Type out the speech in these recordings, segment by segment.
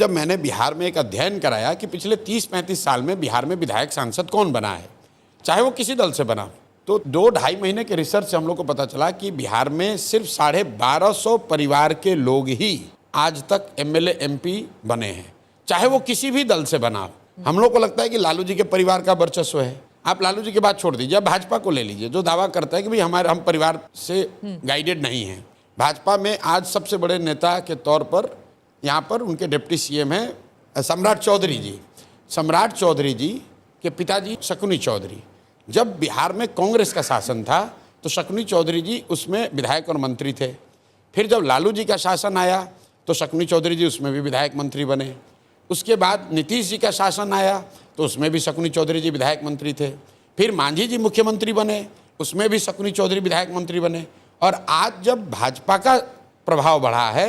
जब मैंने बिहार में एक अध्ययन कराया कि पिछले 30-35 साल में बिहार में विधायक सांसद कौन बना है, चाहे वो किसी दल से बना, तो 2-2.5 महीने के रिसर्च से हम लोग को पता चला कि बिहार में सिर्फ 1250 परिवार के लोग ही आज तक एमएलए एमपी बने हैं, चाहे वो किसी भी दल से बना हो। हम लोग को लगता है कि लालू जी के परिवार का वर्चस्व है। आप लालू जी की बात छोड़ दीजिए, भाजपा को ले लीजिए, जो दावा करता है कि भाई हम परिवार से गाइडेड नहीं हैं। भाजपा में आज सबसे बड़े नेता के तौर पर यहाँ पर उनके डिप्टी सीएम हैं सम्राट चौधरी जी। सम्राट चौधरी जी के पिताजी शकुनी चौधरी। जब बिहार में कांग्रेस का शासन था तो शकुनी चौधरी जी उसमें विधायक और मंत्री थे। फिर जब लालू जी का शासन आया तो शकुनी चौधरी जी उसमें भी विधायक मंत्री बने। उसके बाद नीतीश जी का शासन आया तो उसमें भी शकुनी चौधरी जी विधायक मंत्री थे। फिर मांझी जी मुख्यमंत्री बने, उसमें भी शकुनी चौधरी विधायक मंत्री बने। और आज जब भाजपा का प्रभाव बढ़ा है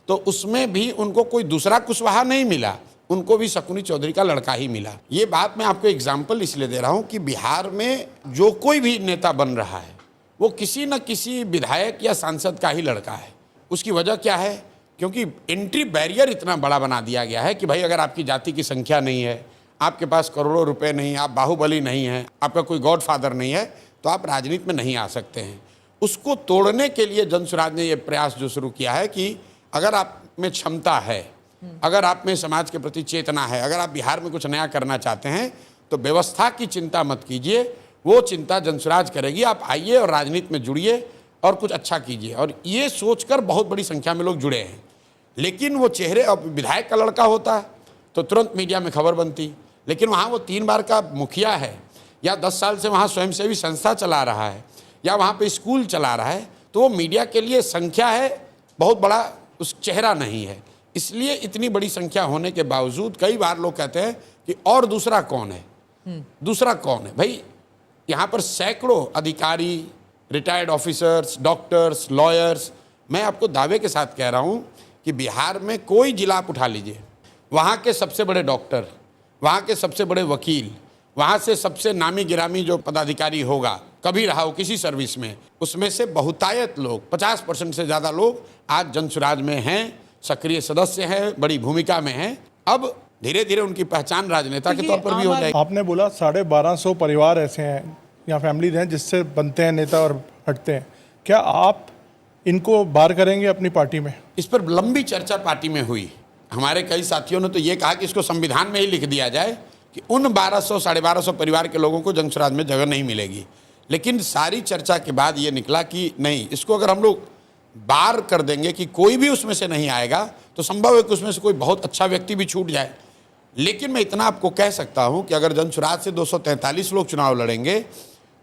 तो उसमें भी उनको कोई दूसरा कुशवाहा नहीं मिला, उनको भी शकुनी चौधरी का लड़का ही मिला। ये बात मैं आपको एग्जाम्पल इसलिए दे रहा हूँ कि बिहार में जो कोई भी नेता बन रहा है वो किसी न किसी विधायक या सांसद का ही लड़का है। उसकी वजह क्या है? क्योंकि एंट्री बैरियर इतना बड़ा बना दिया गया है कि भाई अगर आपकी जाति की संख्या नहीं है, आपके पास करोड़ों रुपए नहीं, आप बाहुबली नहीं हैं, आपका कोई गॉडफादर नहीं है, तो आप राजनीति में नहीं आ सकते हैं। उसको तोड़ने के लिए जनसुराज ने ये प्रयास जो शुरू किया है कि अगर आप में क्षमता है, अगर आप में समाज के प्रति चेतना है, अगर आप बिहार में कुछ नया करना चाहते हैं तो व्यवस्था की चिंता मत कीजिए, वो चिंता जनसुराज करेगी। आप आइए और राजनीति में जुड़िए और कुछ अच्छा कीजिए। और ये सोचकर बहुत बड़ी संख्या में लोग जुड़े हैं। लेकिन वो चेहरे, अब विधायक का लड़का होता तो तुरंत मीडिया में खबर बनती, लेकिन वहाँ वो 3 बार का मुखिया है या 10 साल से वहाँ स्वयंसेवी संस्था चला रहा है या वहाँ पे स्कूल चला रहा है, तो वो मीडिया के लिए संख्या है, बहुत बड़ा उस चेहरा नहीं है। इसलिए इतनी बड़ी संख्या होने के बावजूद कई बार लोग कहते हैं कि और दूसरा कौन है, दूसरा कौन है। भाई यहाँ पर सैकड़ों अधिकारी, रिटायर्ड ऑफिसर्स, डॉक्टर्स, लॉयर्स, मैं आपको दावे के साथ कह रहा हूँ कि बिहार में कोई जिला आप उठा लीजिए, वहाँ के सबसे बड़े डॉक्टर, वहाँ के सबसे बड़े वकील, वहाँ से सबसे नामी गिरामी जो पदाधिकारी होगा, कभी रहा हो किसी सर्विस में, उसमें से बहुतायत लोग, 50% से ज़्यादा लोग आज जनसुराज में हैं, सक्रिय सदस्य हैं, बड़ी भूमिका में हैं। अब धीरे धीरे उनकी पहचान राजनेता के तौर पर भी हो जाएगी। आपने बोला 1250 परिवार ऐसे हैं या फैमिलीज हैं जिससे बनते हैं नेता और हटते हैं। क्या आप इनको बाहर करेंगे अपनी पार्टी में? इस पर लंबी चर्चा पार्टी में हुई। हमारे कई साथियों ने तो ये कहा कि इसको संविधान में ही लिख दिया जाए कि उन 1200-1250 परिवार के लोगों को जनसुराज में जगह नहीं मिलेगी। लेकिन सारी चर्चा के बाद ये निकला कि नहीं, इसको अगर हम लोग बार कर देंगे कि कोई भी उसमें से नहीं आएगा तो संभव है कि उसमें से कोई बहुत अच्छा व्यक्ति भी छूट जाए। लेकिन मैं इतना आपको कह सकता हूं कि अगर जनसुराज से 243 लोग चुनाव लड़ेंगे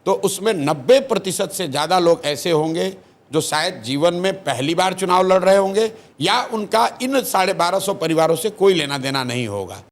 तो उसमें 90% से ज़्यादा लोग ऐसे होंगे जो शायद जीवन में पहली बार चुनाव लड़ रहे होंगे या उनका इन 1250 परिवारों से कोई लेना देना नहीं होगा।